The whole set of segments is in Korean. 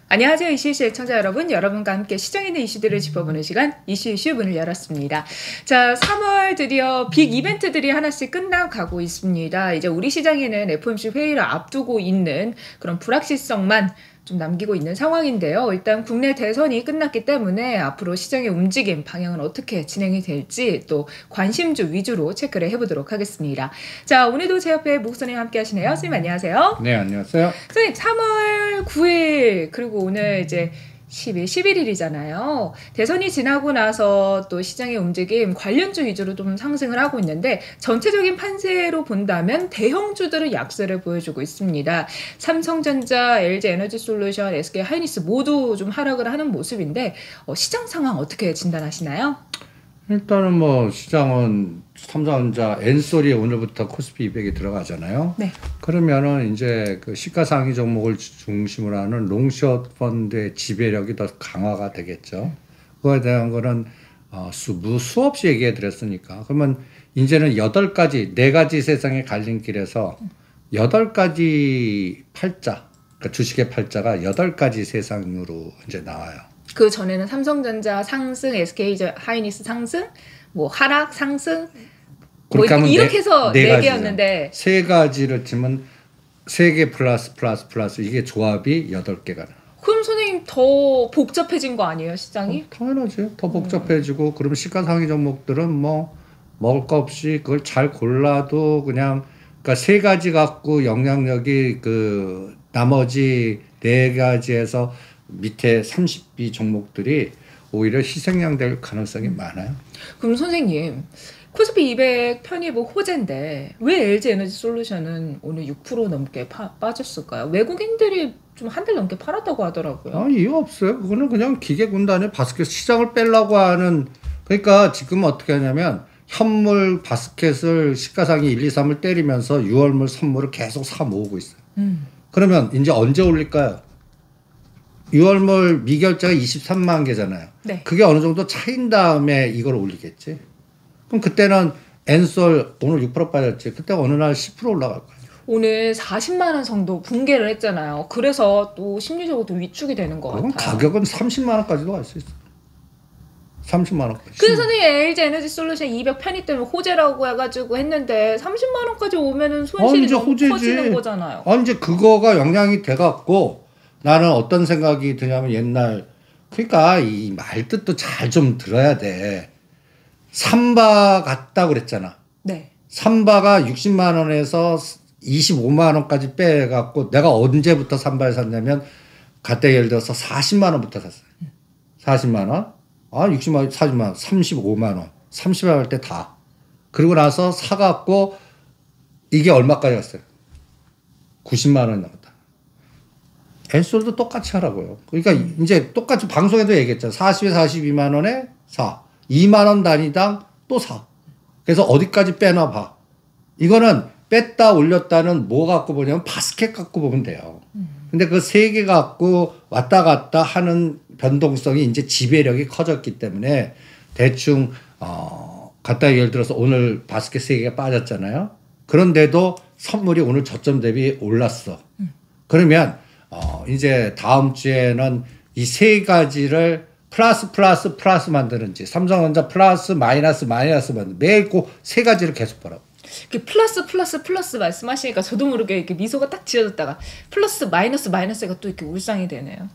안녕하세요. 이슈이슈 애청자 여러분. 여러분과 함께 시장 있는 이슈들을 짚어보는 시간 이슈이슈 문을 열었습니다. 자, 3월 드디어 빅 이벤트들이 하나씩 끝나가고 있습니다. 이제 우리 시장에는 FOMC 회의를 앞두고 있는 그런 불확실성만 좀 남기고 있는 상황인데요. 일단 국내 대선이 끝났기 때문에 앞으로 시장의 움직임 방향은 어떻게 진행이 될지 또 관심주 위주로 체크를 해보도록 하겠습니다. 자, 오늘도 제 옆에 목 선생님 함께 하시네요. 선생님 안녕하세요. 네, 안녕하세요. 선생님 3월 9일 그리고 오늘 이제 10일, 11일이잖아요. 대선이 지나고 나서 또 시장의 움직임 관련주 위주로 좀 상승을 하고 있는데 전체적인 판세로 본다면 대형주들은 약세를 보여주고 있습니다. 삼성전자, LG에너지솔루션, SK하이닉스 모두 좀 하락을 하는 모습인데 시장 상황 어떻게 진단하시나요? 일단은 뭐 시장은 삼성전자 엔솔이 오늘부터 코스피 200에 들어가잖아요. 네. 그러면은 이제 그 시가상위 종목을 중심으로 하는 롱숏 펀드의 지배력이 더 강화가 되겠죠. 그거에 대한 거는 수없이 얘기해 드렸으니까. 그러면 이제는 8가지, 4가지 세상의 갈림길에서 8가지 팔자, 그러니까 주식의 팔자가 8가지 세상으로 이제 나와요. 그 전에는 삼성전자 상승, SK하이닉스 상승, 뭐 하락 상승, 뭐 이렇게 해서 4개였는데 3가지를 치면 3개 플러스 이게 조합이 8개가 나. 그럼 선생님 더 복잡해진 거 아니에요, 시장이? 당연하지. 더 복잡해지고 그러면 시가상위 종목들은 뭐 먹을 거 없이 그걸 잘 골라도 그냥 그러니까 3가지 갖고 영향력이 그 나머지 4가지에서 밑에 30비 종목들이 오히려 희생양 될 가능성이 많아요. 그럼 선생님 코스피 200 편입은 호재인데 왜 LG에너지솔루션은 오늘 6% 넘게 빠졌을까요? 외국인들이 좀 한 달 넘게 팔았다고 하더라고요. 이유 없어요. 그거는 그냥 기계군단의 바스켓 시장을 빼려고 하는. 그러니까 지금 어떻게 하냐면 현물 바스켓을 시가상위 1, 2, 3을 때리면서 6월물, 선물을 계속 사 모으고 있어요. 그러면 이제 언제 올릴까요? 6월물 미결제가 23만 개잖아요. 네. 그게 어느 정도 차인 다음에 이걸 올리겠지. 그럼 그때는 엔솔 오늘 6% 빠졌지. 그때 어느 날 10% 올라갈 거예요. 오늘 40만 원 정도 붕괴를 했잖아요. 그래서 또 심리적으로 또 위축이 되는 것 같아요. 가격은 30만 원까지도 갈 수 있어. 30만 원까지. 그래서 선생님 LG에너지솔루션 200 편입 때문에 호재라고 해가지고 했는데 30만 원까지 오면은 손실이 너무 커지는 거잖아요. 이제 그거가 영향이 돼갖고 나는 어떤 생각이 드냐면 옛날 그러니까 이 말뜻도 잘 좀 들어야 돼. 삼바 같다 그랬잖아. 네. 삼바가 60만 원에서 25만 원까지 빼갖고 내가 언제부터 삼바를 샀냐면 그때 예를 들어서 40만 원부터 샀어요. 40만 원? 60만 원, 40만 원, 35만 원, 30만 원 할 때 다. 그리고 나서 사갖고 이게 얼마까지 갔어요? 90만 원 남았다. 엔솔도 똑같이 하라고요. 그러니까 이제 똑같이 방송에도 얘기했잖아. 40에 42만 원에 사. 2만 원 단위당 또 사. 그래서 어디까지 빼나 봐. 이거는 뺐다 올렸다는 뭐 갖고 보냐면 바스켓 갖고 보면 돼요. 근데 그 3개 갖고 왔다 갔다 하는 변동성이 이제 지배력이 커졌기 때문에 대충 갖다 예를 들어서 오늘 바스켓 3개가 빠졌잖아요. 그런데도 선물이 오늘 저점 대비 올랐어. 그러면 이제 다음 주에는 이 3가지를 플러스 만드는지 삼성전자 플러스 마이너스 만드는 매일 꼭 3가지를 계속 보라고. 플러스 말씀하시니까 저도 모르게 이렇게 미소가 딱 지어졌다가 플러스 마이너스가 또 이렇게 울상이 되네요.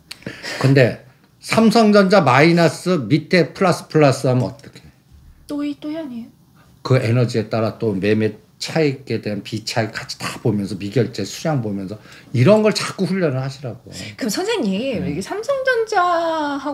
근데 삼성전자 마이너스 밑에 플러스 하면 어떻게? 또이 아니에요? 그 에너지에 따라 또 매매 차익에 대한 비차익 같이 다 보면서 미결제 수량 보면서 이런 걸 자꾸 훈련을 하시라고. 그럼 선생님 이게 삼성전자하고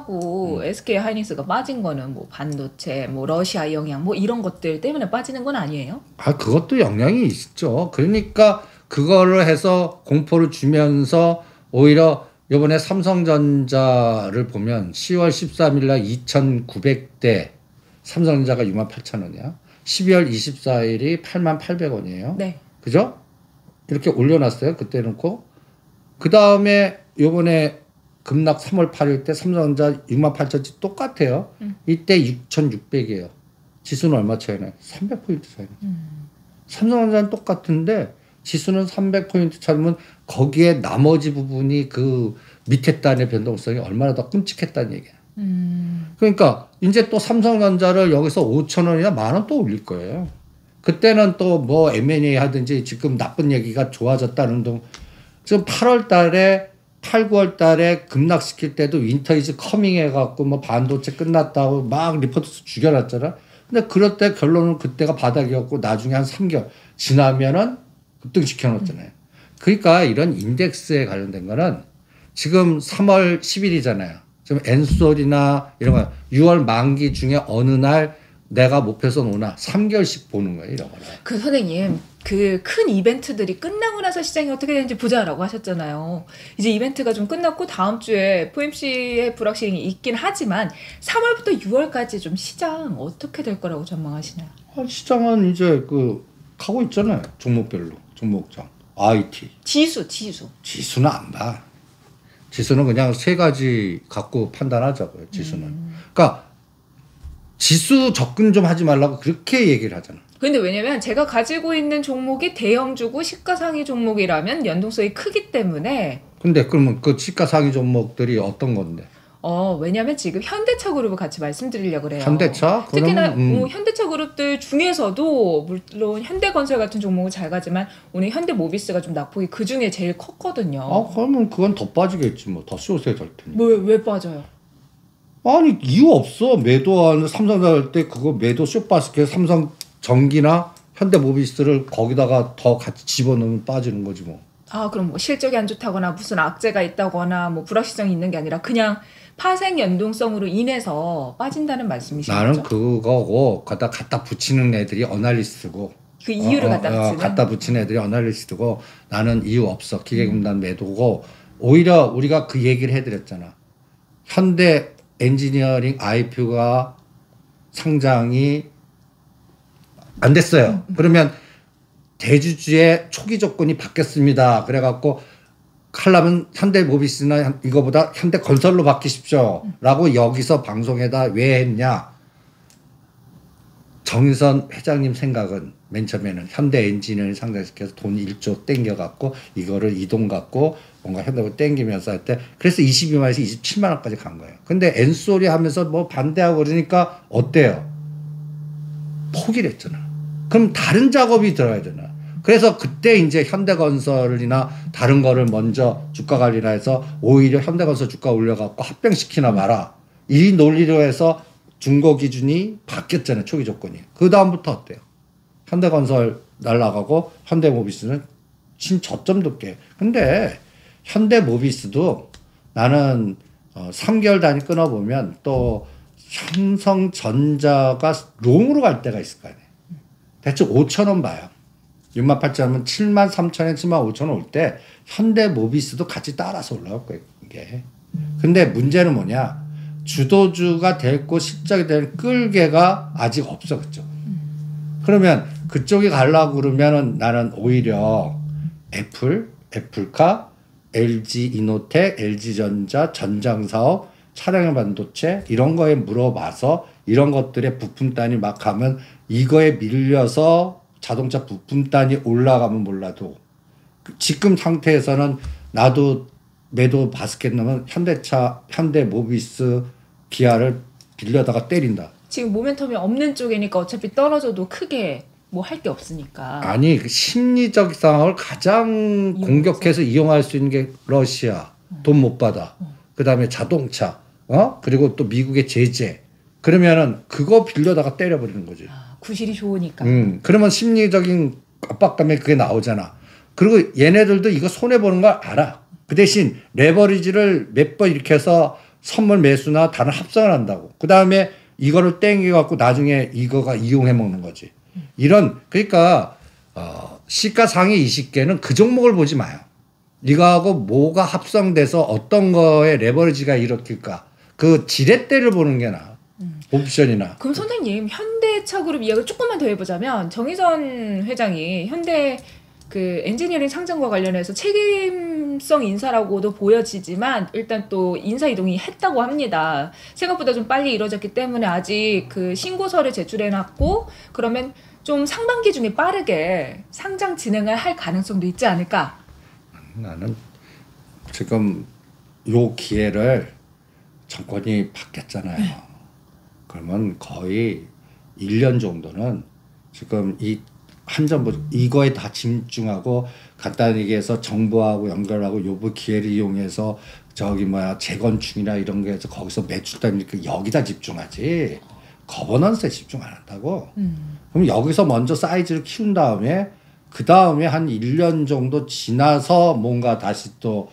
SK하이닉스가 빠진 거는 뭐 반도체, 뭐 러시아 영향 뭐 이런 것들 때문에 빠지는 건 아니에요? 그것도 영향이 있죠. 그러니까 그거를 해서 공포를 주면서 오히려 이번에 삼성전자를 보면 10월 13일 날 2,900대 삼성전자가 68,000원이야. 12월 24일이 88,800원이에요. 네. 그죠? 이렇게 올려놨어요. 그때 놓고. 그 다음에 요번에 급락 3월 8일 때 삼성전자 68,000원 똑같아요. 이때 6,600이에요. 지수는 얼마 차이나요? 300포인트 차이나요. 삼성전자는 똑같은데 지수는 300포인트 차이면 거기에 나머지 부분이 그 밑에 단의 변동성이 얼마나 더 끔찍했다는 얘기야. 그러니까 이제 또 삼성전자를 여기서 5천 원이나 10,000원 또 올릴 거예요. 그때는 또 뭐 M&A 하든지 지금 나쁜 얘기가 좋아졌다는 둥. 지금 8월 달에 8, 9월 달에 급락시킬 때도 윈터 이즈 커밍 해갖고 뭐 반도체 끝났다고 막 리포트 죽여놨잖아. 근데 그럴 때 결론은 그때가 바닥이었고 나중에 한 3개월 지나면은 급등시켜 놓잖아요. 그러니까 이런 인덱스에 관련된 거는 지금 3월 10일이잖아요. 지금 엔솔이나 이런 거 6월 만기 중에 어느 날 내가 목표선 오나 3개월씩 보는 거예요. 이런 거는. 그 선생님 그 큰 이벤트들이 끝나고 나서 시장이 어떻게 되는지 보자라고 하셨잖아요. 이제 이벤트가 좀 끝났고 다음 주에 FOMC의 불확실성이 있긴 하지만 3월부터 6월까지 좀 시장 어떻게 될 거라고 전망하시나요? 시장은 이제 그 가고 있잖아요. 종목별로 종목장 IT 지수는 안 봐. 지수는 그냥 세 가지 갖고 판단하자고요. 지수는. 그러니까 지수 접근 좀 하지 말라고 그렇게 얘기를 하잖아. 근데 왜냐면 제가 가지고 있는 종목이 대형주고 시가상위 종목이라면 연동성이 크기 때문에. 근데 그러면 그 시가상위 종목들이 어떤 건데? 왜냐면 지금 현대차 그룹을 같이 말씀드리려고 그래요. 현대차? 특히나 현대차 그룹들 중에서도 물론 현대건설 같은 종목은 잘 가지만 오늘 현대모비스가 좀 낙폭이 그 중에 제일 컸거든요. 그러면 그건 더 빠지겠지 뭐. 더 쇼세 될 테니. 왜 빠져요? 아니 이유 없어. 매도하는 삼성전자 할 때 그거 매도 쇼바스켓 삼성 전기나 현대모비스를 거기다가 더 같이 집어넣으면 빠지는 거지 뭐. 그럼 뭐 실적이 안 좋다거나 무슨 악재가 있다거나 뭐 불확실성이 있는 게 아니라 그냥 파생 연동성으로 인해서 빠진다는 말씀이시죠? 나는 그거고 갖다 붙이는 애들이 어널리스트고 그 이유를 갖다 붙이는 애들이 어널리스트고 나는 이유 없어. 기계공단 매도고 오히려 우리가 그 얘기를 해드렸잖아. 현대 엔지니어링 IPO가 상장이 안 됐어요. 그러면 대주주의 초기 조건이 바뀌었습니다. 그래갖고 하려면 현대모비스나 이거보다 현대건설로 바뀌십시오. 라고 여기서 방송에다 왜 했냐. 정의선 회장님 생각은 맨 처음에는 현대엔지니어링 상장시켜서 돈 1조 땡겨갖고 이거를 이동 갖고 뭔가 현대로 땡기면서 할 때 그래서 22만에서 27만 원까지 간 거예요. 근데 엔소리 하면서 뭐 반대하고 그러니까 어때요? 포기를 했잖아. 그럼 다른 작업이 들어가야 되나. 그래서 그때 이제 현대건설이나 다른 거를 먼저 주가 관리나 해서 오히려 현대건설 주가 올려갖고 합병시키나 마라. 이 논리로 해서 중고 기준이 바뀌었잖아요. 초기 조건이. 그 다음부터 어때요? 현대건설 날라가고 현대모비스는 저점도 꽤. 근데 현대모비스도 나는 3개월 단위 끊어보면 또 삼성전자가 롱으로 갈 때가 있을 거 아니에요. 대충 5,000원 봐요. 68,000원이면 73,000원, 75,000원 올 때 현대모비스도 같이 따라서 올라갈 거예요. 이게. 근데 문제는 뭐냐. 주도주가 됐고 실적이 될 끌개가 아직 없어. 그쪽. 그러면 그쪽이 가려고 그러면은 나는 오히려 애플카, LG이노텍, LG전자, 전장사업, 차량용 반도체 이런 거에 물어봐서 이런 것들의 부품단이 막 가면 이거에 밀려서 자동차 부품단이 올라가면 몰라도 지금 상태에서는 나도 매도 바스켓 넣으면 현대차, 현대모비스, 기아를 빌려다가 때린다. 지금 모멘텀이 없는 쪽이니까 어차피 떨어져도 크게 뭐 할 게 없으니까. 아니 그 심리적 상황을 가장 공격해서 이용할 수 있는 게 러시아 돈 못 받아. 그다음에 자동차 그리고 또 미국의 제재. 그러면은 그거 빌려다가 때려버리는 거지. 구실이 좋으니까. 그러면 심리적인 압박감에 그게 나오잖아. 그리고 얘네들도 이거 손해 보는 걸 알아. 그 대신 레버리지를 몇 번 이렇게 해서 선물 매수나 다른 합성을 한다고. 그 다음에 이거를 땡겨갖고 나중에 이거가 이용해 먹는 거지. 그러니까 시가상위 20개는 그 종목을 보지 마요. 이거하고 뭐가 합성돼서 어떤 거에 레버리지가 일으킬까. 그 지렛대를 보는 게 나아. 옵션이나. 그럼 선생님 현대차 그룹 이야기를 조금만 더 해보자면 정의선 회장이 현대 그 엔지니어링 상장과 관련해서 책임성 인사라고도 보여지지만 일단 또 인사 이동이 했다고 합니다. 생각보다 좀 빨리 이루어졌기 때문에 아직 그 신고서를 제출해놨고 그러면 좀 상반기 중에 빠르게 상장 진행을 할 가능성도 있지 않을까? 나는 지금 요 기회를 정권이 바뀌었잖아요. 네. 그러면 거의 1년 정도는 지금 이 한전부 이거에 다 집중하고 간단히 얘기해서 정부하고 연결하고 요번 기회를 이용해서 저기 뭐야 재건축이나 이런 게 해서 거기서 매출 따니까 여기다 집중하지 거버넌스에 집중 안 한다고. 그럼 여기서 먼저 사이즈를 키운 다음에 그 다음에 한 1년 정도 지나서 뭔가 다시 또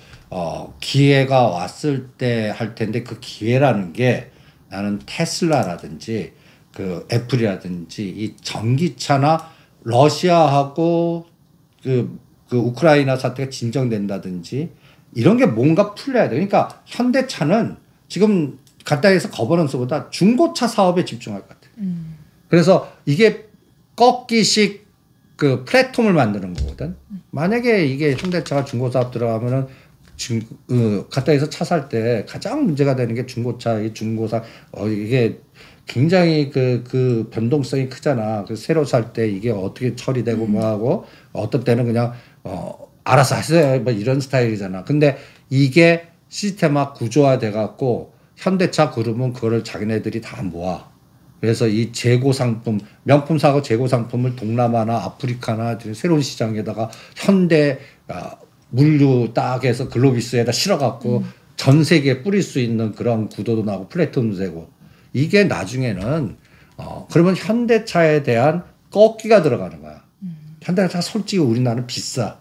기회가 왔을 때 할 텐데 그 기회라는 게 나는 테슬라라든지 그 애플이라든지 이 전기차나 러시아하고 그 우크라이나 사태가 진정된다든지 이런 게 뭔가 풀려야 돼. 그러니까 현대차는 지금 간단히 해서 거버넌스보다 중고차 사업에 집중할 것 같아. 그래서 이게 꺾기식 그 플랫폼을 만드는 거거든. 만약에 이게 현대차가 중고사업 들어가면은 간단히 해서 차 살 때 가장 문제가 되는 게 중고차, 이 중고사 이게 굉장히 그 변동성이 크잖아. 그 새로 살 때 이게 어떻게 처리되고 뭐하고 어떤 때는 그냥 알아서 하세요 뭐 이런 스타일이잖아. 근데 이게 시스템화 구조화돼 갖고 현대차 그룹은 그거를 자기네들이 다 모아. 그래서 이 재고 상품, 명품 사고 재고 상품을 동남아나 아프리카나 새로운 시장에다가 현대 물류 딱 해서 글로비스에다 실어 갖고 전 세계에 뿌릴 수 있는 그런 구도도 나고 플랫폼도 되고 이게 나중에는 그러면 현대차에 대한 꺾기가 들어가는 거야. 현대차 솔직히 우리나라는 비싸.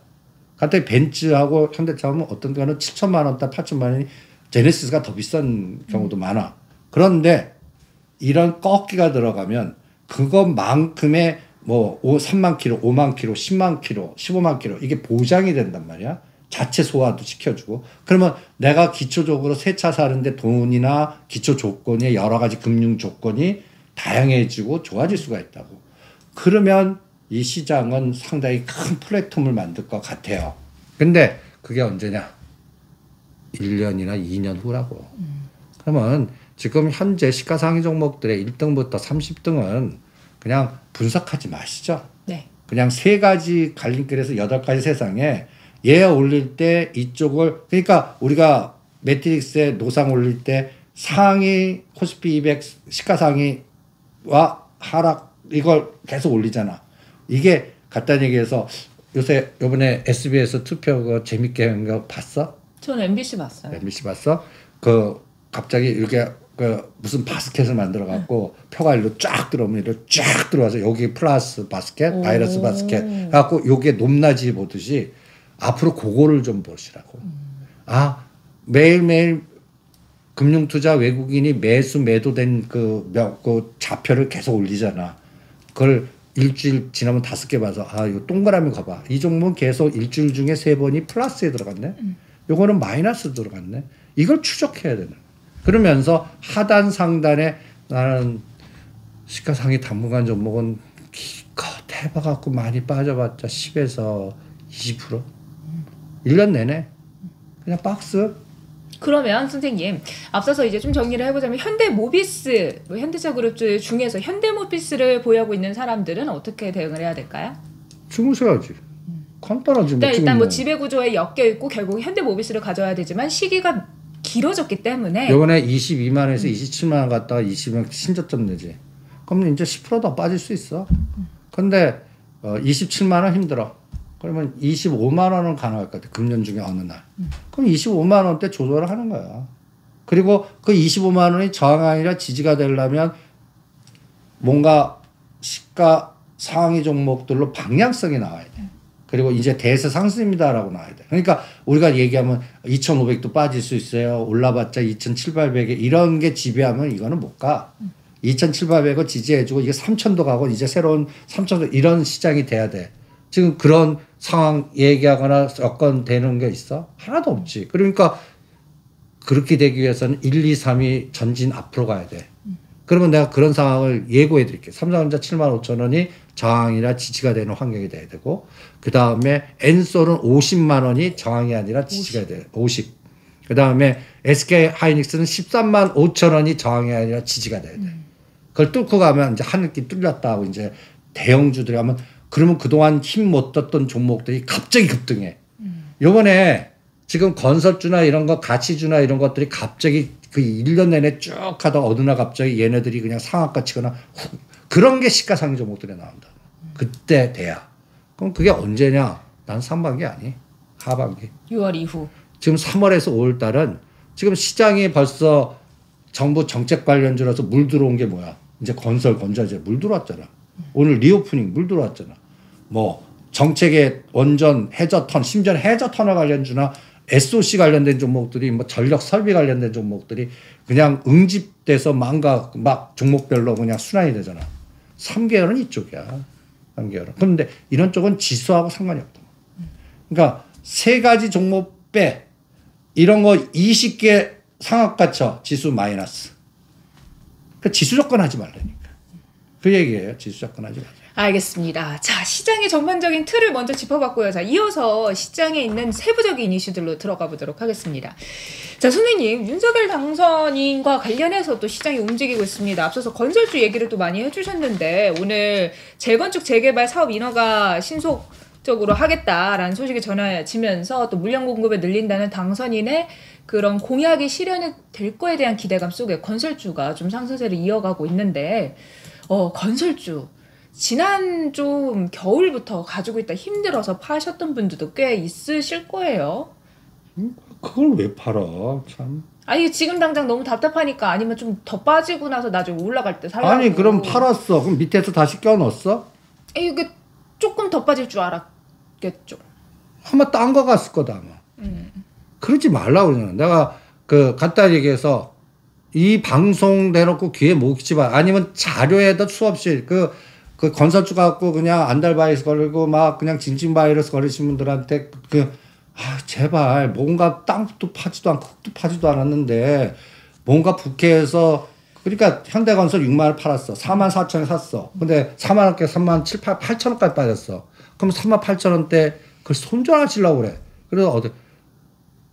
간단히 벤츠하고 현대차 하면 어떤 데는 7천만 원대, 8천만 원이 제네시스가 더 비싼 경우도 많아. 그런데 이런 꺾기가 들어가면 그것만큼의 뭐 3만 킬로, 5만 킬로, 10만 킬로, 15만 킬로 이게 보장이 된단 말이야. 자체 소화도 시켜주고. 그러면 내가 기초적으로 새 차 사는데 돈이나 기초 조건이 여러 가지 금융 조건이 다양해지고 좋아질 수가 있다고. 그러면 이 시장은 상당히 큰 플랫폼을 만들 것 같아요. 근데 그게 언제냐? 1년이나 2년 후라고. 그러면 지금 현재 시가상위 종목들의 1등부터 30등은 그냥 분석하지 마시죠. 네. 그냥 3가지 갈림길에서 8가지 세상에 얘 올릴 때 이쪽을 그러니까 우리가 매트릭스에 노상 올릴 때 상위 코스피 200 시가상위와 하락 이걸 계속 올리잖아. 이게 간단히 얘기해서 요새 요번에 SBS 투표 그거 재밌게 한 거 봤어? 저는 MBC 봤어요. MBC 봤어? 그 갑자기 이렇게 그 무슨 바스켓을 만들어 갖고 표가 일로 쫙 들어오면 일로 쫙 들어와서 여기 플러스 바스켓, 마이너스 바스켓 갖고 요게 높낮이 보듯이 앞으로 그거를 좀 보시라고. 매일매일 금융투자 외국인이 매수 매도된 그 좌표를 계속 올리잖아. 그걸 일주일 지나면 5개 봐서 이거 동그라미 가봐. 이 종목은 계속 일주일 중에 3번이 플러스에 들어갔네. 요거는 마이너스 들어갔네. 이걸 추적해야 되는. 그러면서 하단 상단에 나는 시가상위 당분간 종목은 기껏 해봐갖고 많이 빠져봤자 10에서 20%. 1년 내내 그냥 박스. 그러면 선생님 앞서서 이제 좀 정리를 해보자면 현대모비스, 현대차 그룹 중에서 현대모비스를 보유하고 있는 사람들은 어떻게 대응을 해야 될까요? 주무셔야지. 간단하지. 일단 뭐 지배구조에 엮여 있고 결국 현대모비스를 가져야 되지만 시기가 길어졌기 때문에 이번에 22만 원에서 27만 원 갔다가 20만 신저점 내지. 그럼 이제 10% 더 빠질 수 있어. 근데 27만 원 힘들어. 그러면 25만 원은 가능할 것 같아. 금년 중에 어느 날. 그럼 25만 원대 조절을 하는 거야. 그리고 그 25만 원이 저항이 아니라 지지가 되려면 뭔가 시가 상위 종목들로 방향성이 나와야 돼. 그리고 이제 대세 상승입니다라고 나와야 돼. 그러니까 우리가 얘기하면 2,500도 빠질 수 있어요. 올라봤자 2,700에 이런 게 지배하면 이거는 못 가. 2,700을 지지해주고 이게 3,000도 가고 이제 새로운 3,000도 이런 시장이 돼야 돼. 지금 그런 상황 얘기하거나 여건 되는 게 있어? 하나도 없지. 그러니까 그렇게 되기 위해서는 1, 2, 3이 전진 앞으로 가야 돼. 그러면 내가 그런 상황을 예고해 드릴게요. 삼성전자 75,000원이 저항이나 지지가 되는 환경이 돼야 되고, 그 다음에 엔솔은 50만 원이 저항이 아니라 지지가 돼요. 50. 그 다음에 SK 하이닉스는 13만 5천 원이 저항이 아니라 지지가 돼야 돼. 그걸 뚫고 가면 이제 하늘길 뚫렸다 하고 이제 대형주들이 하면 그러면 그동안 힘 못 떴던 종목들이 갑자기 급등해. 요번에 지금 건설주나 이런 거 가치주나 이런 것들이 갑자기 그 1년 내내 쭉 하다가 어느 날 갑자기 얘네들이 그냥 상한가 치거나 그런 게 시가상위 종목들에 나온다. 그때 돼야. 그럼 그게 언제냐? 난 상반기 아니. 하반기. 6월 이후. 지금 3월에서 5월 달은 지금 시장이 벌써 정부 정책 관련주라서 물 들어온 게 뭐야? 이제 건설 건자재 물 들어왔잖아. 오늘 리오프닝 물 들어왔잖아. 뭐 정책의 원전 해저턴 심지어 해저턴에 관련주나 SOC 관련된 종목들이 뭐 전력 설비 관련된 종목들이 그냥 응집돼서 막 종목별로 그냥 순환이 되잖아. 3개월은 이쪽이야. 3개월은. 그런데 이런 쪽은 지수하고 상관이 없다. 그러니까 세 가지 종목 빼 이런 거 20개 상한가 쳐 지수 마이너스. 그러니까 지수 접근하지 말라니까. 그 얘기예요. 지수 접근하지 말라. 알겠습니다. 자, 시장의 전반적인 틀을 먼저 짚어봤고요. 자, 이어서 시장에 있는 세부적인 이슈들로 들어가 보도록 하겠습니다. 자, 선생님, 윤석열 당선인과 관련해서 또 시장이 움직이고 있습니다. 앞서서 건설주 얘기를 또 많이 해주셨는데 오늘 재건축 재개발 사업 인허가 신속적으로 하겠다라는 소식이 전해지면서 또 물량 공급을 늘린다는 당선인의 그런 공약이 실현이 될 거에 대한 기대감 속에 건설주가 좀 상승세를 이어가고 있는데 건설주 지난 좀 겨울부터 가지고 있다 힘들어서 파셨던 분들도 꽤 있으실 거예요. 그걸 왜 팔아? 참. 아니 지금 당장 너무 답답하니까 아니면 좀 더 빠지고 나서 나중에 올라갈 때 살라고. 아니 그럼 팔았어. 그럼 밑에서 다시 껴넣었어? 이게 조금 더 빠질 줄 알았겠죠. 아마 딴 거 갔을 거다 아마. 그러지 말라고 그러잖아. 내가 그 간단히 얘기해서 이 방송 내놓고 귀에 못 끼치 마. 아니면 자료에다 수없이 그 건설주 갖고 그냥 안달바이러스 걸리고 막 그냥 진진바이러스 걸리신 분들한테 제발 뭔가 땅도 파지도 않고 흙도 파지도 않았는데 뭔가 국회에서 그러니까 현대건설 6만 원 팔았어. 4만 4천에 샀어. 근데 4만 원께 3만 7, 8천 원까지 빠졌어. 그럼 3만 8천 원대 그걸 손절하시려고 그래. 그래서 어디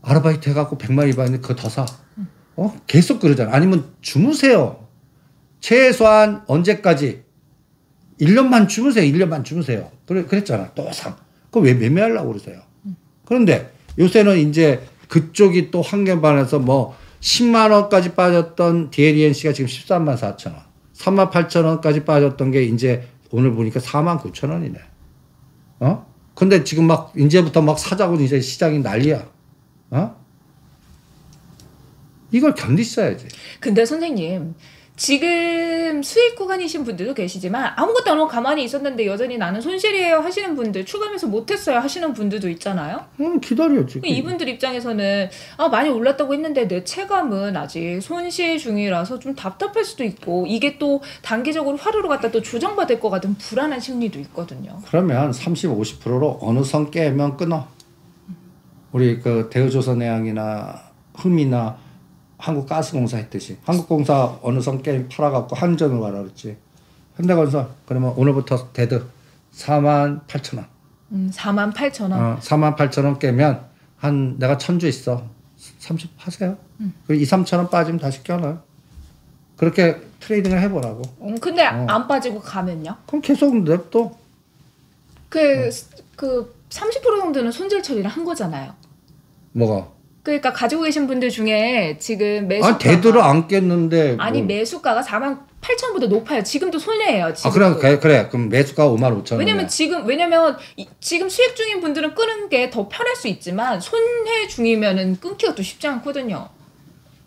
아르바이트 해갖고 100만 원 받는데 그거 더 사. 계속 그러잖아. 아니면 주무세요. 최소한 언제까지? 1년만 주무세요. 1년만 주무세요. 그랬잖아. 또 상. 그거 왜 매매하려고 그러세요? 그런데 요새는 이제 그쪽이 또 환경반에서 뭐 10만 원까지 빠졌던 DLNC가 지금 13만 4천 원. 3만 8천 원까지 빠졌던 게 이제 오늘 보니까 4만 9천 원이네. 근데 지금 막 이제부터 막 사자고 이제 시장이 난리야. 이걸 견디셔야지. 근데 선생님 지금 수익 구간이신 분들도 계시지만 아무것도 안 하고 가만히 있었는데 여전히 나는 손실이에요 하시는 분들, 추가하면서 못했어요 하시는 분들도 있잖아요. 기다려 지금. 이분들 입장에서는 많이 올랐다고 했는데 내 체감은 아직 손실 중이라서 좀 답답할 수도 있고 이게 또 단기적으로 화루로 갔다 또 조정받을 것 같은 불안한 심리도 있거든요. 그러면 30, 50%로 어느 선 깨면 끊어. 우리 그 대우조선해양이나 흠이나 한국가스공사 했듯이 한국공사 어느 선 게임 팔아갖고 한전을 가라 그랬지. 현대건설 그러면 오늘부터 데드 4만 8천 원. 4만 8천 원. 4만 8천 원 깨면 한 내가 1,000주 있어. 30 하세요. 그리고 2, 3천 원 빠지면 다시 껴놔요. 그렇게 트레이딩을 해보라고. 근데 안 빠지고 가면요? 그럼 계속 냅둬. 그 30% 정도는 손절 처리를 한 거잖아요. 뭐가? 그러니까 가지고 계신 분들 중에 지금 매수가가 대들어 안 깼는데 아니 매수가가 4만 8천보다 높아요. 지금도 손해예요. 그래. 그럼 매수가가 5만 5천 원. 왜냐면 지금 수익 중인 분들은 끄는 게 더 편할 수 있지만 손해 중이면은 끊기가 또 쉽지 않거든요.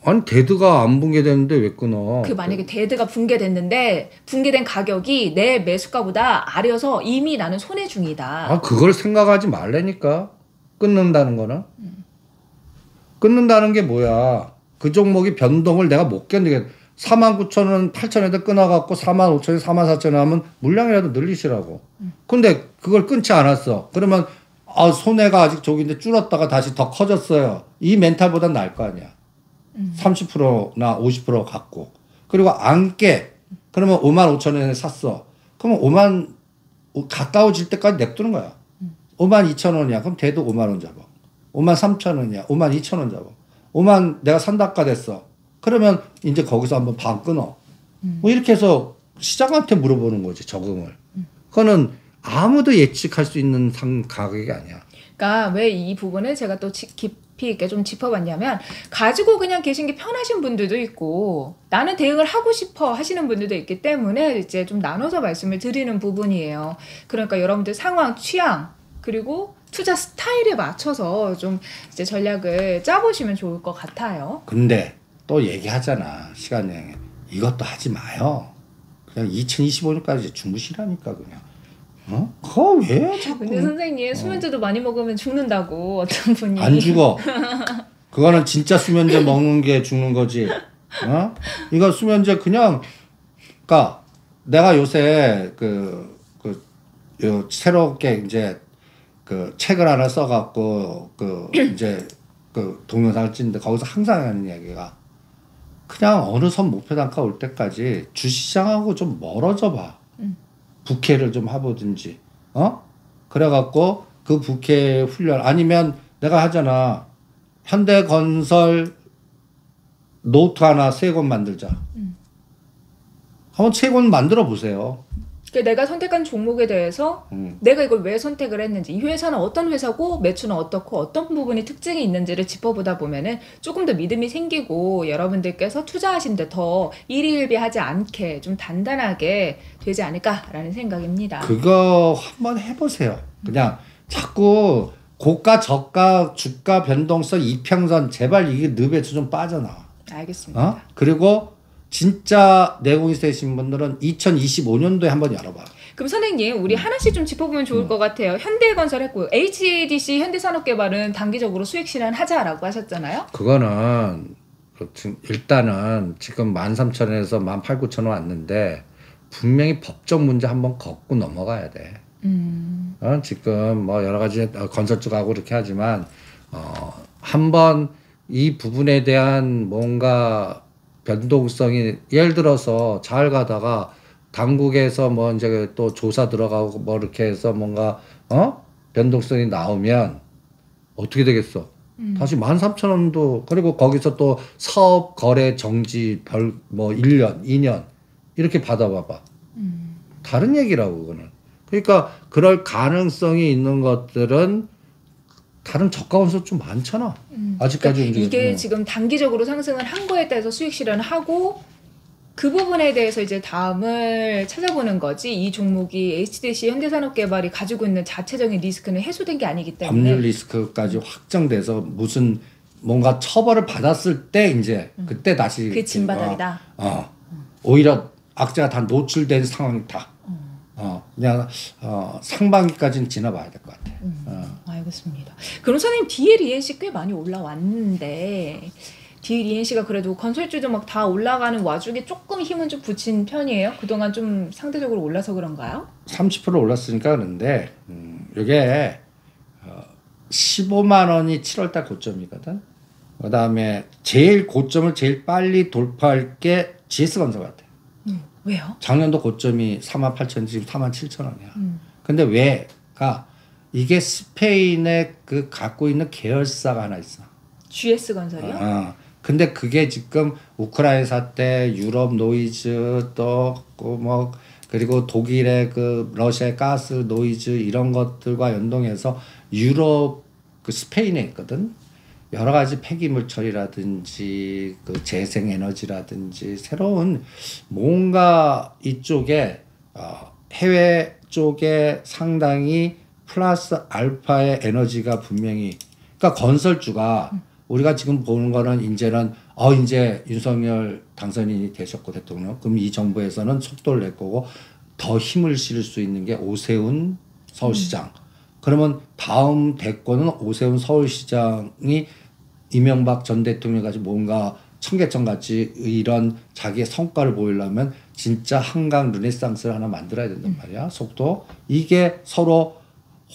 아니 데드가 안 붕괴되는데 왜 끊어? 만약에 데드가 붕괴됐는데 붕괴된 가격이 내 매수가보다 아래여서 이미 나는 손해 중이다. 그걸 생각하지 말라니까. 끊는다는 거는. 끊는다는 게 뭐야? 그 종목이 변동을 내가 못 견디게 4만 9천 원, 8천 원에다 끊어갖고 4만 5천 원, 4만 4천 원 하면 물량이라도 늘리시라고. 근데 그걸 끊지 않았어. 그러면 손해가 아직 저기인데 줄었다가 다시 더 커졌어요. 이 멘탈보단 나을 거 아니야. 30%나 50% 갖고. 그리고 안 깨. 그러면 5만 5천 원에 샀어. 그러면 5만 가까워질 때까지 냅두는 거야. 5만 2천 원이야. 그럼 대도 5만 원 잡아. 5만 3천 원이야. 5만 2천 원 잡아. 5만 내가 산다가 됐어. 그러면 이제 거기서 한번 반 끊어. 뭐 이렇게 해서 시장한테 물어보는 거지, 적응을. 그거는 아무도 예측할 수 있는 가격이 아니야. 그러니까 왜 이 부분을 제가 또 깊이 깊이 있게 좀 짚어봤냐면 가지고 그냥 계신 게 편하신 분들도 있고 나는 대응을 하고 싶어 하시는 분들도 있기 때문에 이제 좀 나눠서 말씀을 드리는 부분이에요. 그러니까 여러분들 상황, 취향 그리고 투자 스타일에 맞춰서 좀 이제 전략을 짜보시면 좋을 것 같아요. 근데 또 얘기하잖아. 시간 여행에. 이것도 하지 마요. 그냥 2025년까지 주무시라니까 그냥. 그거 왜 자꾸. 근데 선생님 수면제도 많이 먹으면 죽는다고 어떤 분이. 안 죽어. 그거는 진짜 수면제 먹는 게 죽는 거지. 이거 수면제 그냥. 그러니까 내가 요새 새롭게 이제 그 책을 하나 써갖고 이제 동영상을 찍는데 거기서 항상 하는 이야기가 그냥 어느 선 목표 단가 올 때까지 주시장하고 좀 멀어져 봐. 부캐를 좀 해보든지, 그래갖고 그 부캐 훈련 아니면 내가 하잖아. 현대건설 노트 하나 3권 만들자. 한번 3권 만들어 보세요. 그러니까 내가 선택한 종목에 대해서 내가 이걸 왜 선택을 했는지, 이 회사는 어떤 회사고 매출은 어떻고 어떤 부분이 특징이 있는지를 짚어보다 보면은 조금 더 믿음이 생기고 여러분들께서 투자하시는데 더 일희일비하지 않게 좀 단단하게 되지 않을까라는 생각입니다. 그거 한번 해보세요. 그냥 자꾸 고가 저가 주가 변동성 이평선 제발 이게 늪에서 좀 빠져나와. 알겠습니다. 그리고 진짜 내공이 세신 분들은 2025년도에 한번 열어봐. 그럼 선생님 우리 하나씩 좀 짚어보면 좋을 것 같아요. 현대건설 했고요. HDC 현대산업개발은 단기적으로 수익 실현하자라고 하셨잖아요. 그거는 일단은 지금 13,000원에서 18,900원 왔는데 분명히 법적 문제 한번 걷고 넘어가야 돼. 지금 뭐 여러 가지 건설주가고 그렇게 하지만 한번 이 부분에 대한 뭔가 변동성이 예를 들어서 잘 가다가 당국에서 뭐 이제 또 조사 들어가고 뭐 이렇게 해서 뭔가 변동성이 나오면 어떻게 되겠어? 다시 13,000원도 그리고 거기서 또 사업 거래 정지 뭐 1년, 2년 이렇게 받아봐봐. 다른 얘기라고 그거는. 그러니까 그럴 가능성이 있는 것들은 다른 저가 원소 좀 많잖아. 아직까지 그러니까 이게 지금 단기적으로 상승을 한 거에 대해서 수익 실현을 하고 그 부분에 대해서 이제 다음을 찾아보는 거지. 이 종목이 HDC 현대산업개발이 가지고 있는 자체적인 리스크는 해소된 게 아니기 때문에 법률 리스크까지 확정돼서 무슨 뭔가 처벌을 받았을 때 이제 그때 다시 그 진바닥이다. 오히려 악재가 다 노출된 상황이다. 그냥 상반기까지는 지나봐야 될 것 같아. 알겠습니다. 그럼 선생님 DLENC 꽤 많이 올라왔는데 DLENC가 그래도 건설주도 막 다 올라가는 와중에 조금 힘은 좀 붙인 편이에요? 그동안 좀 상대적으로 올라서 그런가요? 30% 올랐으니까 그런데 이게 15만 원이 7월달 고점이거든. 그 다음에 제일 고점을 제일 빨리 돌파할 게 GS건설 같아. 왜요? 작년도 고점이 48,000, 지금 47,000원이야. 근데 왜가 이게 스페인에 그 갖고 있는 계열사가 하나 있어. GS건설이요? 근데 그게 지금 우크라이나 사태, 유럽 노이즈 또 뭐 그리고 독일의 그 러시아의 가스 노이즈 이런 것들과 연동해서 유럽 그 스페인에 있거든. 여러 가지 폐기물 처리라든지 그 재생 에너지라든지 새로운 뭔가 이쪽에 해외 쪽에 상당히 플러스 알파의 에너지가 분명히 그러니까 건설주가 우리가 지금 보는 거는 이제는 이제 윤석열 당선인이 되셨고 대통령 그럼 이 정부에서는 속도를 낼 거고 더 힘을 실을 수 있는 게 오세훈 서울시장. 그러면 다음 대권은 오세훈 서울시장이 이명박 전 대통령 같이 뭔가 청계천 같이 이런 자기의 성과를 보이려면 진짜 한강 르네상스를 하나 만들어야 된단 말이야. 속도. 이게 서로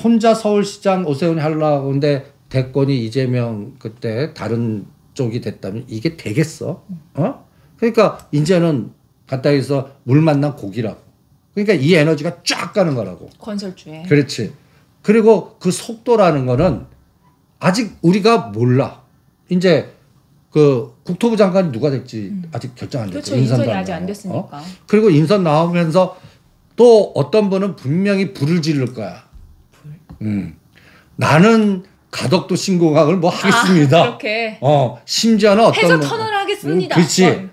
혼자 서울시장 오세훈이 하려고 하는데 대권이 이재명 그때 다른 쪽이 됐다면 이게 되겠어? 그러니까 이제는 갖다 해서 물 만난 고기라고. 그러니까 이 에너지가 쫙 가는 거라고. 건설주에. 그렇지. 그리고 그 속도라는 거는 아직 우리가 몰라. 이제 그 국토부 장관이 누가 될지 아직 결정 안 됐죠. 그렇죠. 인선이 아직 안 됐으니까. 그리고 인선 나오면서 또 어떤 분은 분명히 불을 지를 거야. 나는 가덕도 신공항을 뭐 하겠습니다. 그렇게. 심지어는 어떤 해저 터널 하겠습니다. 그렇지.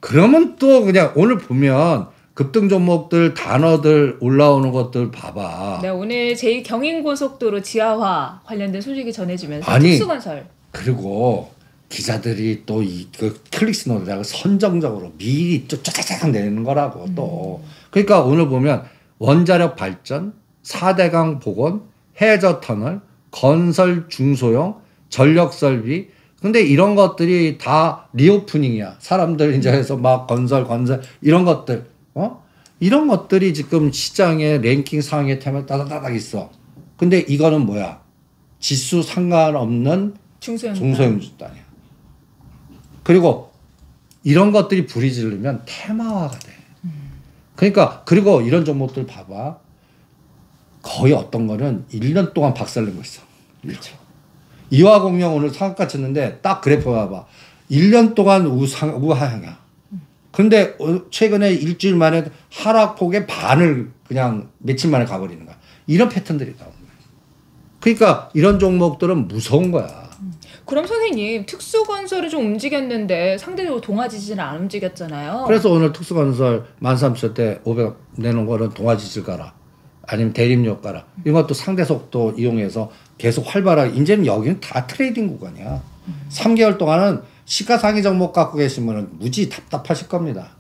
그러면 또 그냥 오늘 보면 급등 종목들 단어들 올라오는 것들 봐봐. 네, 오늘 제2경인고속도로 지하화 관련된 소식이 전해지면서 아니, 특수건설. 그리고 기자들이 또 그 클릭스 노래를 선정적으로 미리 또 쫙쫙 내는 거라고 또. 그러니까 오늘 보면 원자력 발전, 4대강 복원, 해저 터널, 건설 중소형, 전력 설비. 근데 이런 것들이 다 리오프닝이야. 사람들 이제 해서 막 건설 이런 것들. 이런 것들이 지금 시장의 랭킹 상위에 타면 따다다닥 있어. 근데 이거는 뭐야? 지수 상관없는 중소형 주단이야. 그리고 이런 것들이 불이 지르면 테마화가 돼. 그러니까 그리고 이런 종목들 봐봐. 거의 어떤 거는 1년 동안 박살내고 있어. 그렇죠. 이화공명 오늘 상한가 쳤는데 딱 그래프 봐봐. 1년 동안 우하향이야. 근데 최근에 일주일 만에 하락폭의 반을 그냥 며칠 만에 가버리는 거야. 이런 패턴들이 나오는 거야. 그러니까 이런 종목들은 무서운 거야. 그럼 선생님 특수건설이 좀 움직였는데 상대적으로 동아지지는 안 움직였잖아요. 그래서 오늘 특수건설 13,000대 500 내놓은 거는 동아지질 가라. 아니면 대림역 가라. 이런 것도 상대속도 이용해서 계속 활발하게. 이제는 여기는 다 트레이딩 구간이야. 3개월 동안은 시가상위 종목 갖고 계시면 무지 답답하실 겁니다.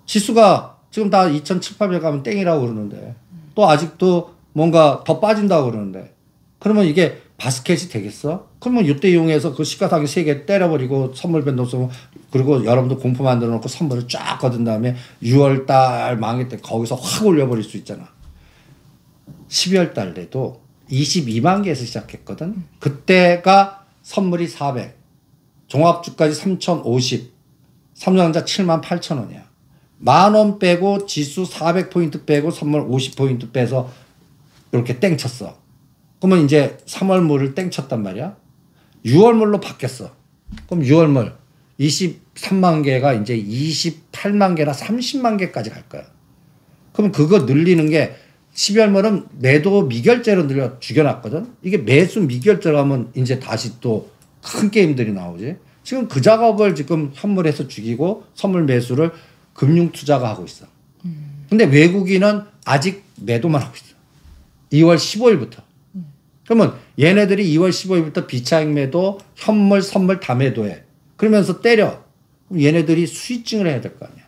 지수가 지금 다 2,700, 800 가면 땡이라고 그러는데 또 아직도 뭔가 더 빠진다고 그러는데 그러면 이게 바스켓이 되겠어? 그러면 이때 이용해서 그 시가상위 3개 때려버리고 선물 변동성 그리고 여러분도 공포 만들어 놓고 선물을 쫙 거둔 다음에 6월 달 망했을 때 거기서 확 올려버릴 수 있잖아. 12월 달에도 22만 개에서 시작했거든. 그때가 선물이 400, 종합주까지 3,050, 삼성전자 78,000원이야. 10,000원 빼고 지수 400포인트 빼고 선물 50포인트 빼서 이렇게 땡쳤어. 그러면 이제 3월물을 땡쳤단 말이야. 6월물로 바뀌었어. 그럼 6월물 23만 개가 이제 28만 개나 30만 개까지 갈 거야. 그럼 그거 늘리는 게 12월물은 매도 미결제로 늘려 죽여놨거든. 이게 매수 미결제로 하면 이제 다시 또 큰 게임들이 나오지. 지금 그 작업을 지금 현물에서 죽이고 선물 매수를 금융투자가 하고 있어. 근데 외국인은 아직 매도만 하고 있어. 2월 15일부터. 그러면 얘네들이 2월 15일부터 비차익 매도, 현물, 선물 다 매도해. 그러면서 때려. 그럼 얘네들이 수익증을 해야 될 거 아니야.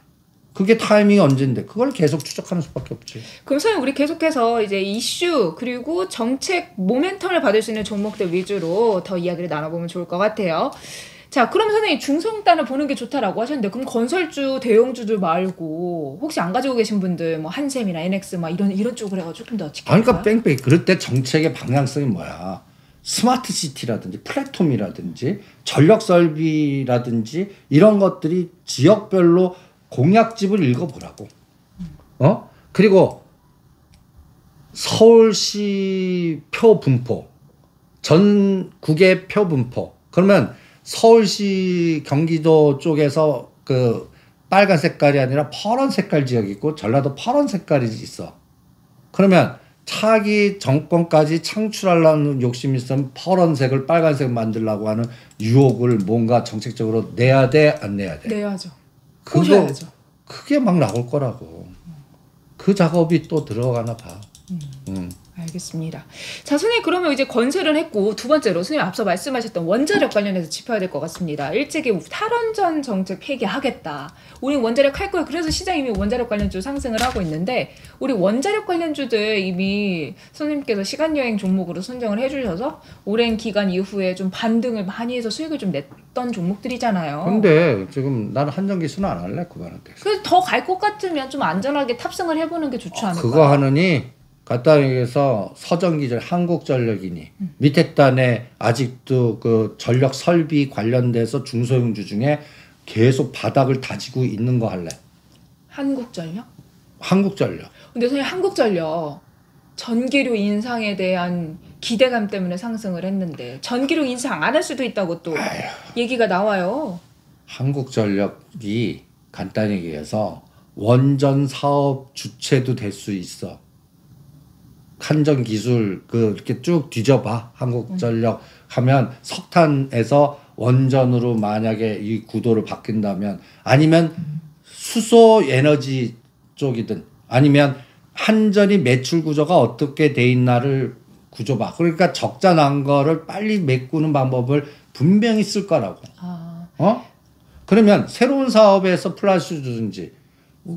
그게 타이밍이 언젠데 그걸 계속 추적하는 수밖에 없지. 그럼 선생님 우리 계속해서 이제 이슈 그리고 정책 모멘텀을 받을 수 있는 종목들 위주로 더 이야기를 나눠보면 좋을 것 같아요. 자, 그럼 선생님 중성단을 보는 게 좋다라고 하셨는데 그럼 건설주 대형주들 말고 혹시 안 가지고 계신 분들 뭐 한샘이나 NX 막 이런 쪽으로 해가지고 조금 더 지켜볼까요? 그러니까 뺑뺑이. 그럴 때 정책의 방향성이 뭐야? 스마트 시티라든지 플랫폼이라든지 전력 설비라든지 이런 것들이 지역별로 공약집을 읽어보라고. 그리고 서울시 표 분포, 전국의 표 분포. 그러면 서울시 경기도 쪽에서 그 빨간 색깔이 아니라 파란 색깔 지역이 있고 전라도 파란 색깔이 있어. 그러면 차기 정권까지 창출하려는 욕심이 있으면 파란색을 빨간색 만들려고 하는 유혹을 뭔가 정책적으로 내야 돼, 안 내야 돼? 내야죠. 그거 그게 막 나올 거라고. 그 작업이 또 들어가나 봐. 알겠습니다. 자, 선생님 그러면 이제 건설은 했고 두 번째로 선생님 앞서 말씀하셨던 원자력 관련해서 짚어야 될 것 같습니다. 일찍이 탈원전 정책 폐기하겠다. 우리 원자력 할 거예요. 그래서 시장 이미 원자력 관련주 상승을 하고 있는데 우리 원자력 관련주들 이미 선생님께서 시간여행 종목으로 선정을 해주셔서 오랜 기간 이후에 좀 반등을 많이 해서 수익을 좀 냈던 종목들이잖아요. 근데 지금 나는 한전기수는 안 할래 그거한테. 그래서 더 갈 것 같으면 좀 안전하게 탑승을 해보는 게 좋지 않을까요? 그거 하느니 간단히 얘기해서 서전기절 한국전력이니 밑에 단에 아직도 그 전력 설비 관련돼서 중소형주 중에 계속 바닥을 다지고 있는 거 할래. 한국전력? 한국전력. 근데 선생님 한국전력 전기료 인상에 대한 기대감 때문에 상승을 했는데 전기료 인상 안 할 수도 있다고 또 얘기가 나와요. 한국전력이 간단히 얘기해서 원전 사업 주체도 될 수 있어. 한전 기술 이렇게 쭉 뒤져봐. 한국전력 하면 석탄에서 원전으로 만약에 이 구도를 바뀐다면 아니면 수소 에너지 쪽이든 아니면 한전이 매출 구조가 어떻게 돼 있나를 구조봐. 그러니까 적자 난 거를 빨리 메꾸는 방법을 분명히 쓸 거라고. 그러면 새로운 사업에서 플러스 주든지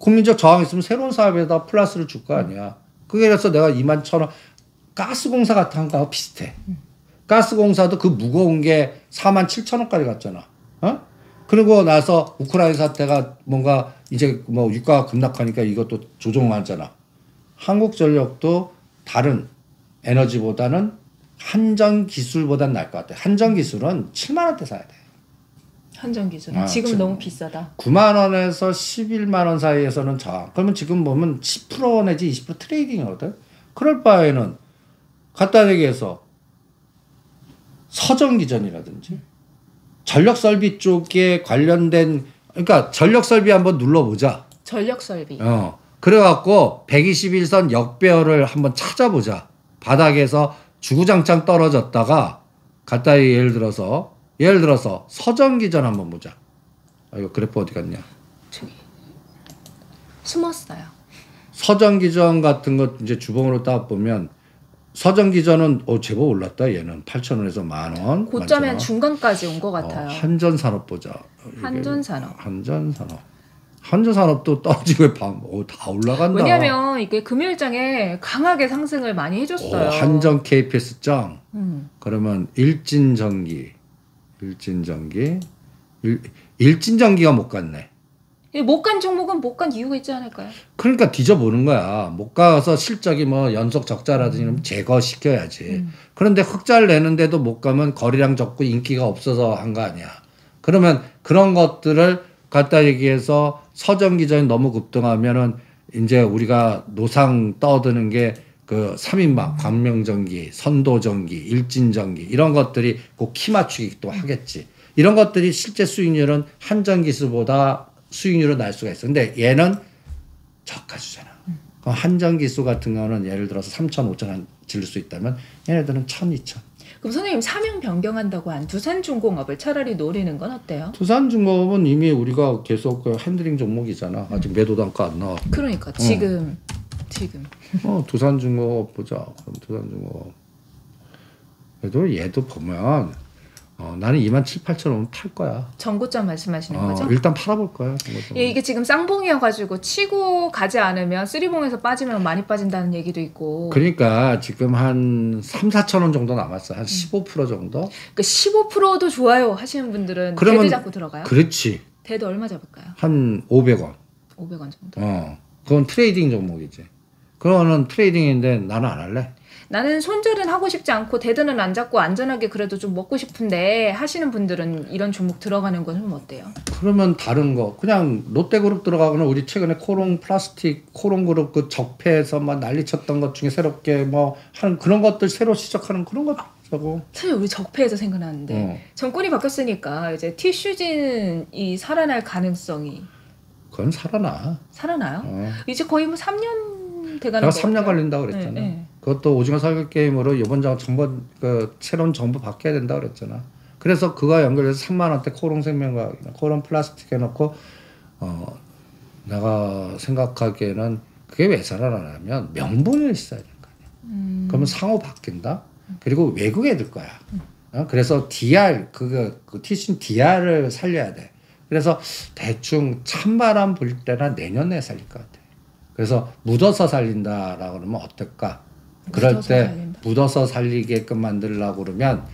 국민적 저항이 있으면 새로운 사업에다 플러스를 줄 거 아니야. 그래서 내가 21,000원 가스공사 같은 거하고 비슷해. 가스공사도 그 무거운 게 47,000원까지 갔잖아. 그리고 나서 우크라이나 사태가 뭔가 이제 뭐 유가가 급락하니까 이것도 조정하잖아. 한국전력도 다른 에너지보다는 한전 기술보다는 나을 것 같아. 한전 기술은 7만 원대 사야 돼. 한전 기술은 지금 너무 비싸다. 9만 원에서 11만 원 사이에서는 저항. 그러면 지금 보면 10% 내지 20% 트레이딩이거든. 그럴 바에는 갖다 대기해서 서전기전이라든지 전력 설비 쪽에 관련된 그러니까 전력 설비 한번 눌러보자. 전력 설비. 그래갖고 121선 역배열을 한번 찾아보자. 바닥에서 주구장창 떨어졌다가 갖다 예를 들어서 서전기전 한번 보자. 이거 그래프 어디 갔냐? 저기 숨었어요. 서전기전 같은 것 이제 주봉으로 딱 보면 서전기전은 제법 올랐다. 얘는 8,000원에서 10,000원. 고점엔 중간까지 온 것 같아요. 한전산업 보자. 한전산업. 한전산업도 떨어지고 다 올라간다. 왜냐하면 이게 금요일장에 강하게 상승을 많이 해줬어요. 한전 KPS장. 그러면 일진전기가 못 갔네. 못 간 종목은 못 간 이유가 있지 않을까요? 그러니까 뒤져보는 거야. 못 가서 실적이 뭐 연속 적자라든지 제거시켜야지. 그런데 흑자를 내는데도 못 가면 거래량 적고 인기가 없어서 한 거 아니야. 그러면 그런 것들을 갖다 얘기해서 서전기전이 너무 급등하면은 이제 우리가 노상 떠드는 게 그 3인방, 광명전기, 선도전기, 일진전기 이런 것들이 꼭 키 맞추기 또 하겠지. 이런 것들이 실제 수익률은 한전기술보다 수익률은 날 수가 있어. 근데 얘는 저가주잖아. 그럼 한전기술 같은 거는 예를 들어서 3,000, 5,000원 지를 수 있다면 얘네들은 1,000, 2,000. 그럼 선생님 사명 변경한다고 한 두산중공업을 차라리 노리는 건 어때요? 두산중공업은 이미 우리가 계속 그 핸들링 종목이잖아. 아직 매도 단가 안 나왔고. 그러니까 지금 두산중공업 보자. 그럼 두산중공업. 그래도 얘도 보면 나는 27,000원 팔 거야. 전고점 말씀하시는 거죠? 일단 팔아볼 거야. 이게 지금 쌍봉이어가지고 치고 가지 않으면 쓰리봉에서 빠지면 많이 빠진다는 얘기도 있고. 그러니까 지금 한 3,000~4,000원 정도 남았어. 한 15% 정도. 그러니까 15%도 좋아요 하시는 분들은 그러면, 대드 잡고 들어가요? 그렇지. 대드 얼마 잡을까요? 한 500원. 500원 정도. 그건 트레이딩 종목이지. 그거는 트레이딩인데 나는 안 할래. 나는 손절은 하고 싶지 않고 대드는 안 잡고 안전하게 그래도 좀 먹고 싶은데 하시는 분들은 이런 종목 들어가는 건 좀 어때요? 그러면 다른 거 그냥 롯데그룹 들어가거나 우리 최근에 코롱그룹 그 적폐에서 막 난리쳤던 것 중에 새롭게 뭐 하는 그런 것들 새로 시작하는 그런 것 하고. 사실 우리 적폐에서 생각나는데 정권이 바뀌었으니까 이제 티슈진이 살아날 가능성이. 그건 살아나요? 이제 거의 뭐 3년 돼가는 내가 3년 걸린다고 그랬잖아. 네. 그것도 오징어 살기 게임으로 이번 정부 새로운 정부 바뀌어야 된다고 그랬잖아. 그래서 그거 연결해서 3만 원대 코롱생명과 코롱 플라스틱 해놓고 내가 생각하기에는 그게 왜 살아나냐면 명분이 있어야 되는 거 아니야. 그러면 상호 바뀐다. 그리고 외국에 들 거야. 그래서 DR 그 티신 DR을 살려야 돼. 그래서 대충 찬바람 불 때나 내년에 살릴 것 같아. 그래서 묻어서 살린다라고 그러면 어떨까? 그럴 때 묻어서 살리게끔 만들려고 그러면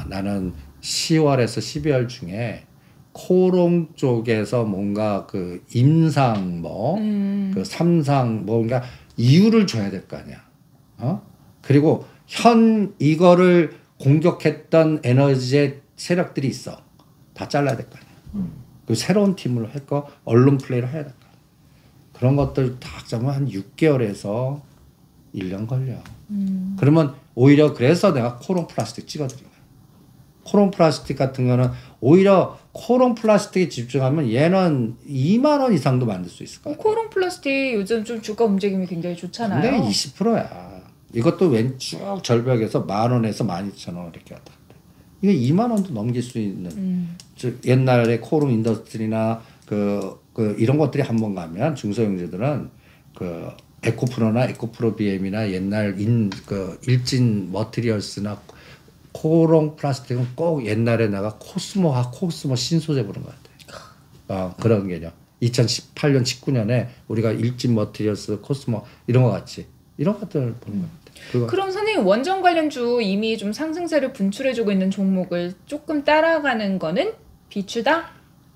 나는 10월에서 12월 중에 코롱 쪽에서 뭔가 그 임상 그 삼상 뭔가 이유를 줘야 될 거 아니야. 그리고 이거를 공격했던 에너지의 세력들이 있어. 다 잘라야 될 거 아니야. 그 새로운 팀으로 했고 언론 플레이를 해야 될 거 아니야. 그런 것들 다 잡으면 한 6개월에서 1년 걸려. 그러면 오히려 그래서 내가 코롱 플라스틱 찍어드린 거야. 코롱 플라스틱 같은 거는 오히려 코롱 플라스틱에 집중하면 얘는 2만 원 이상도 만들 수 있을 거야. 코롱 플라스틱 요즘 좀 주가 움직임이 굉장히 좋잖아요. 근데 20%야. 이것도 왼쭉 절벽에서 10,000원에서 12,000원 이렇게 왔다 갔다. 이게 2만 원도 넘길 수 있는 즉 옛날에 코rum 인더스트리나 이런 것들이 한번 가면 중소형제들은 그 에코프로나 에코프로 BM이나 옛날 일진 머티리얼스나 코롱 플라스틱은 꼭 옛날에 내가 코스모 신소재 보는 것 같아. 그런 개념. 2018년 19년에 우리가 일진 머티리얼스 코스모 이런 거 같이 이런 것들을 보는 것 같아. 그럼 선생님 원전 관련주 이미 좀 상승세를 분출해주고 있는 종목을 조금 따라가는 거는 비추다?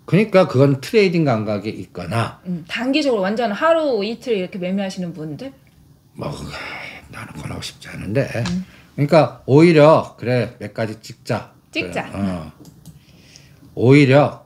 그러니까 그건 트레이딩 감각이 있거나 단기적으로 완전 하루 이틀 이렇게 매매하시는 분들? 뭐 나는 권하고 싶지 않은데 그러니까 오히려 그래 몇 가지 찍자. 찍자. 오히려